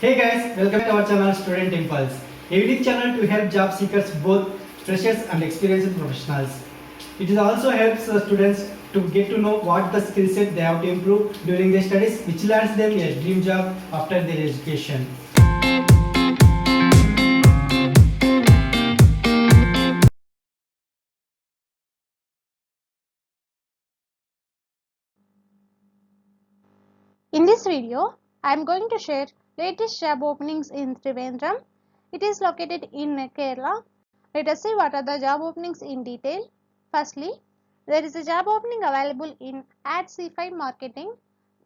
Hey guys, welcome to our channel Student Impulse, a unique channel to help job seekers, both freshers and experienced professionals. It also helps students to get to know what the skill set they have to improve during their studies, which lands them a dream job after their education. In this video, I am going to share latest job openings in Trivandrum. It is located in Kerala. Let us see what are the job openings in detail. Firstly, there is a job opening available in Ad C5 Marketing.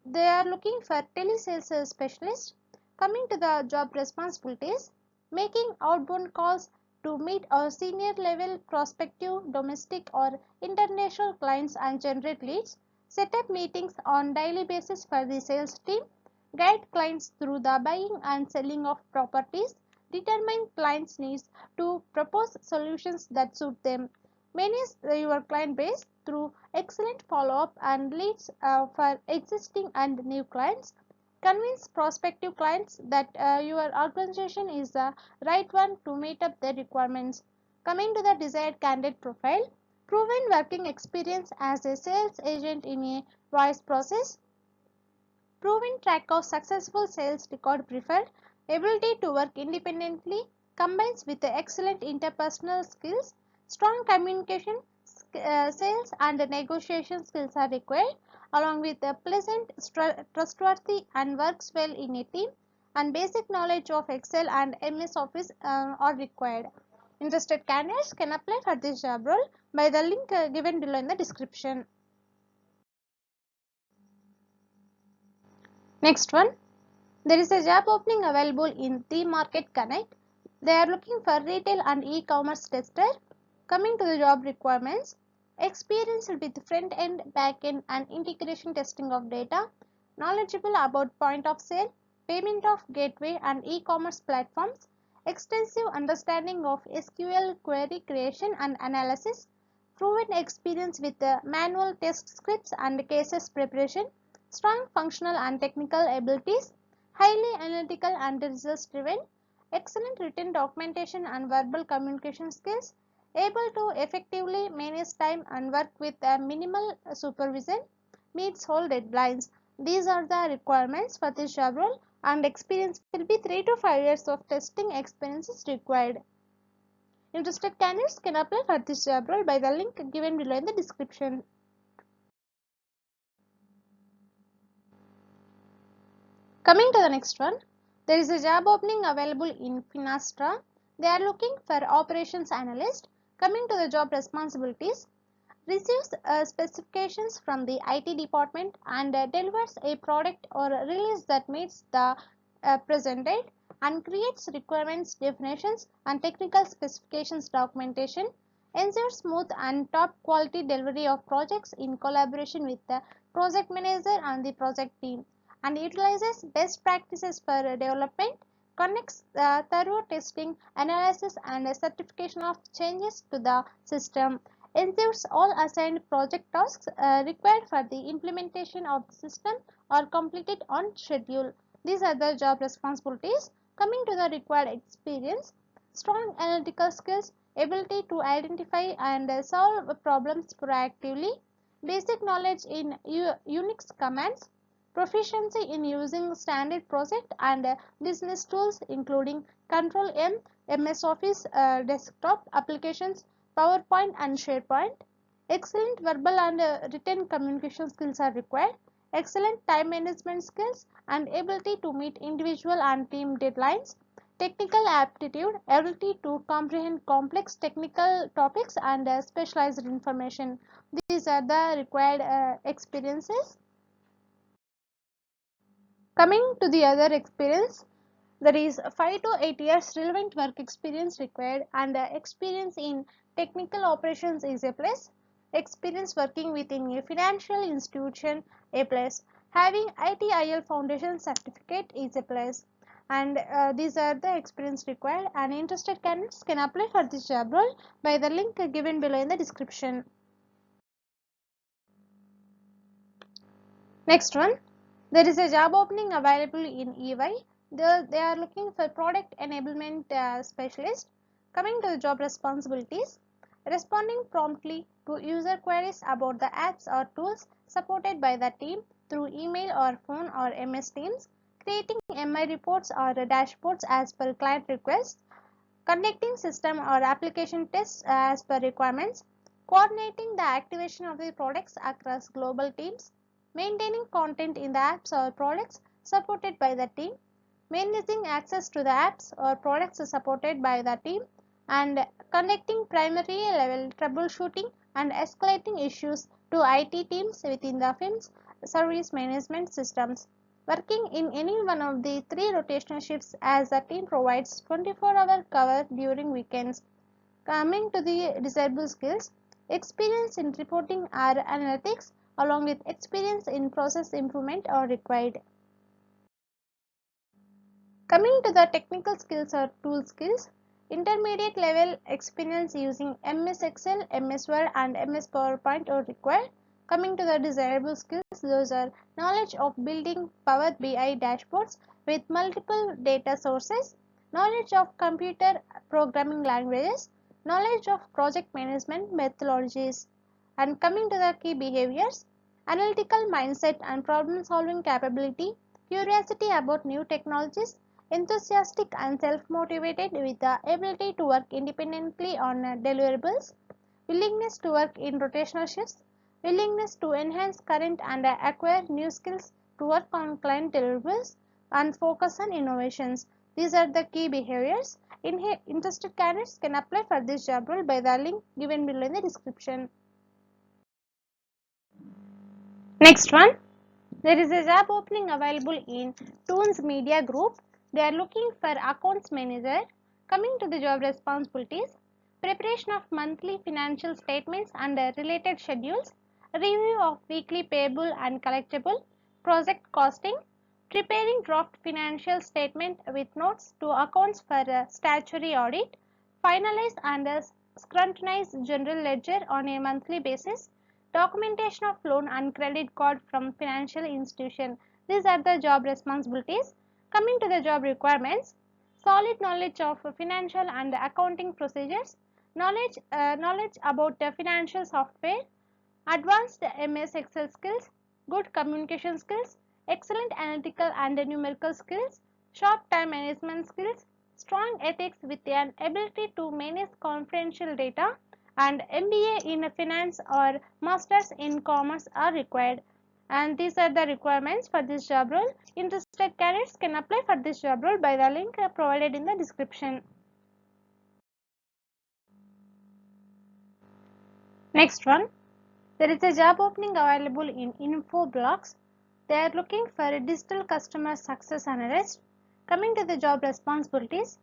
They are looking for telesales specialist. Coming to the job responsibilities, making outbound calls to meet our senior level prospective domestic or international clients and generate leads. Set up meetings on daily basis for the sales team. Guide clients through the buying and selling of properties. Determine clients' needs to propose solutions that suit them. Manage your client base through excellent follow-up and leads for existing and new clients. Convince prospective clients that your organization is the right one to meet up their requirements. Coming to the desired candidate profile, proven working experience as a sales agent in a voice process, proven track of successful sales record preferred, ability to work independently combines with the excellent interpersonal skills, strong communication, sales and negotiation skills are required, along with a pleasant, trustworthy and works well in a team, and basic knowledge of Excel and MS Office are required. Interested candidates can apply for this job role by the link given below in the description. Next one, there is a job opening available in The Market Connect. They are looking for retail and e-commerce tester. Coming to the job requirements, experience with front-end, back-end and integration testing of data, knowledgeable about point of sale, payment of gateway and e-commerce platforms, extensive understanding of SQL query creation and analysis, proven experience with the manual test scripts and cases preparation, strong functional and technical abilities, highly analytical and results driven, excellent written documentation and verbal communication skills, able to effectively manage time and work with a minimal supervision, meets whole deadlines. These are the requirements for this job role, and experience will be 3 to 5 years of testing experience is required. Interested candidates can apply for this job role by the link given below in the description. Coming to the next one, there is a job opening available in Finastra. They are looking for operations analyst. Coming to the job responsibilities, receives specifications from the IT department and delivers a product or a release that meets the presented, and creates requirements definitions and technical specifications documentation, ensures smooth and top quality delivery of projects in collaboration with the project manager and the project team, and utilizes best practices for development, conducts thorough testing, analysis and certification of changes to the system, ensures all assigned project tasks required for the implementation of the system are completed on schedule. These are the job responsibilities. Coming to the required experience, strong analytical skills, ability to identify and solve problems proactively, basic knowledge in Unix commands, proficiency in using standard project and business tools including Control M, MS Office desktop applications, PowerPoint and SharePoint. Excellent verbal and written communication skills are required. Excellent time management skills and ability to meet individual and team deadlines. Technical aptitude, ability to comprehend complex technical topics and specialized information. These are the required experiences. Coming to the other experience, there is 5 to 8 years relevant work experience required, and experience in technical operations is a plus. Experience working within a financial institution a plus. Having ITIL Foundation certificate is a plus. And these are the experience required, and interested candidates can apply for this job role by the link given below in the description. Next one, there is a job opening available in EY. They are looking for product enablement specialist. Coming to the job responsibilities, responding promptly to user queries about the apps or tools supported by the team through email or phone or MS Teams, creating MI reports or dashboards as per client requests, conducting system or application tests as per requirements, coordinating the activation of the products across global teams, maintaining content in the apps or products supported by the team, managing access to the apps or products supported by the team, and conducting primary level troubleshooting and escalating issues to IT teams within the firm's service management systems. Working in any one of the three rotational shifts as the team provides 24-hour cover during weekends. Coming to the desirable skills, experience in reporting or analytics along with experience in process improvement are required. Coming to the technical skills or tool skills, intermediate level experience using MS Excel, MS Word and MS PowerPoint are required. Coming to the desirable skills, those are knowledge of building Power BI dashboards with multiple data sources, knowledge of computer programming languages, knowledge of project management methodologies. And coming to the key behaviors, analytical mindset and problem solving capability, curiosity about new technologies, enthusiastic and self-motivated with the ability to work independently on deliverables, willingness to work in rotational shifts, willingness to enhance current and acquire new skills to work on client deliverables, and focus on innovations. These are the key behaviors. Interested candidates can apply for this job role by the link given below in the description. Next one, there is a job opening available in Toons Media Group. They are looking for accounts manager. Coming to the job responsibilities, preparation of monthly financial statements and related schedules, review of weekly payable and collectible, project costing, preparing draft financial statement with notes to accounts for statutory audit, finalize and scrutinize general ledger on a monthly basis, documentation of loan and credit card from financial institution. These are the job responsibilities. Coming to the job requirements, solid knowledge of financial and accounting procedures, knowledge about the financial software, advanced MS Excel skills, good communication skills, excellent analytical and numerical skills, sharp time management skills, strong ethics with an ability to manage confidential data, and MBA in finance or masters in commerce are required. And these are the requirements for this job role. Interested candidates can apply for this job role by the link provided in the description. Next one, there is a job opening available in Infoblox. They are looking for a digital customer success analyst. Coming to the job responsibilities,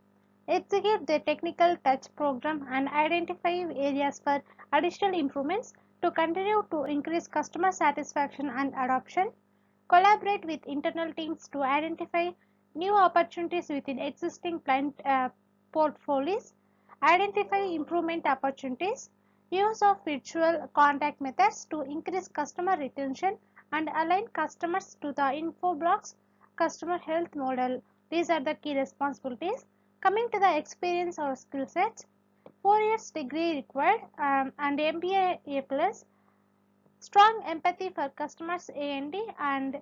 execute the technical touch program and identify areas for additional improvements to continue to increase customer satisfaction and adoption. Collaborate with internal teams to identify new opportunities within existing client portfolios. Identify improvement opportunities. Use of virtual contact methods to increase customer retention and align customers to the Infoblox customer health model. These are the key responsibilities. Coming to the experience or skill sets, 4 years degree required and MBA A plus, strong empathy for customers A&D and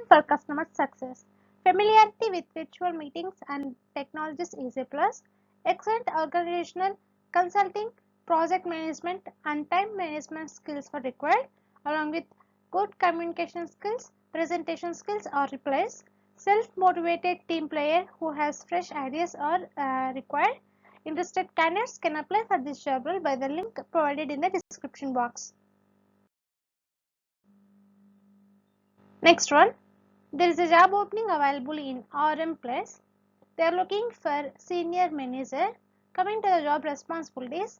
for customer success. Familiarity with virtual meetings and technologies is a plus. Excellent organizational, consulting, project management and time management skills are required along with good communication skills, presentation skills are replaced. Self-motivated team player who has fresh ideas are required. Interested candidates can apply for this job role by the link provided in the description box. Next one, there is a job opening available in RM Plus. They are looking for senior manager. Coming to the job responsibilities,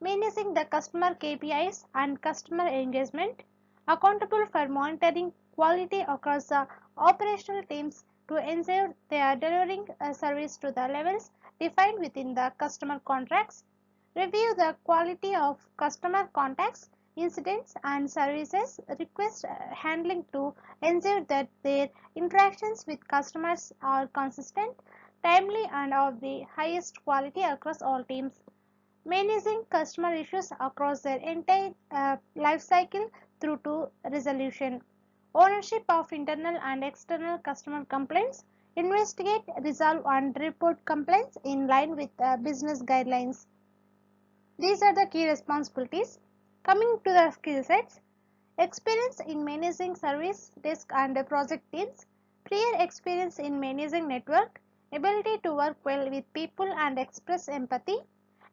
managing the customer KPIs and customer engagement, accountable for monitoring quality across the operational teams to ensure they are delivering a service to the levels defined within the customer contracts, review the quality of customer contacts incidents and services request handling to ensure that their interactions with customers are consistent, timely and of the highest quality across all teams. Managing customer issues across their entire life cycle through to resolution. Ownership of internal and external customer complaints. Investigate, resolve and report complaints in line with business guidelines. These are the key responsibilities. Coming to the skill sets, experience in managing service desk and project teams, prior experience in managing network, ability to work well with people and express empathy,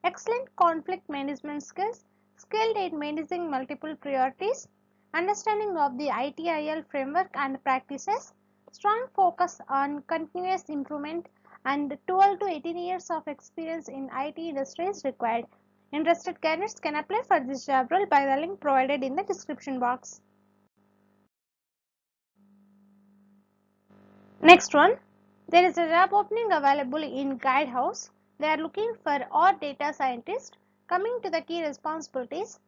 excellent conflict management skills, skilled in managing multiple priorities, understanding of the ITIL framework and practices, strong focus on continuous improvement, and 12 to 18 years of experience in IT industry is required. Interested candidates can apply for this job role by the link provided in the description box. Next one, there is a job opening available in Guidehouse. They are looking for all data scientist. Coming to the key responsibilities,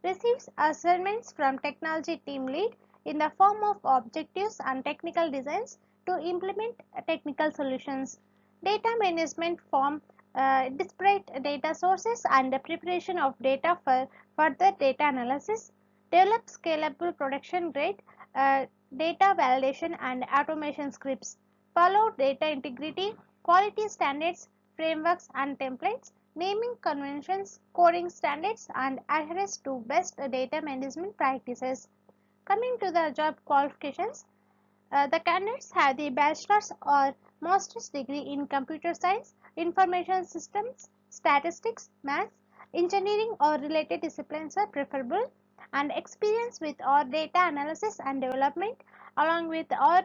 receives assignments from technology team lead in the form of objectives and technical designs to implement technical solutions. Data management from disparate data sources and the preparation of data for further data analysis. Develop scalable production grade data validation and automation scripts. Follow data integrity, quality standards, frameworks and templates, naming conventions, coding standards and adherence to best data management practices. Coming to the job qualifications, the candidates have the bachelor's or master's degree in computer science, information systems, statistics, maths, engineering or related disciplines are preferable, and experience with or data analysis and development along with or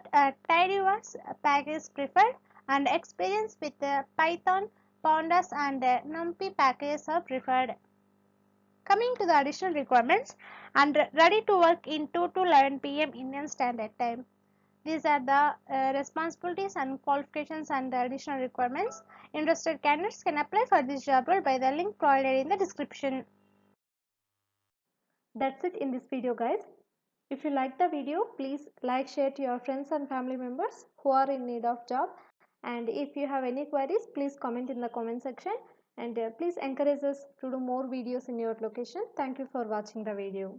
Tidyverse package preferred, and experience with Python, Pandas and NumPy packages are preferred. Coming to the additional requirements, and ready to work in 2 to 11 p.m. Indian Standard Time. These are the responsibilities and qualifications and the additional requirements. Interested candidates can apply for this job role by the link provided in the description. That's it in this video, guys. If you like the video, please like, share to your friends and family members who are in need of job. And if you have any queries, please comment in the comment section. And please encourage us to do more videos in your location. Thank you for watching the video.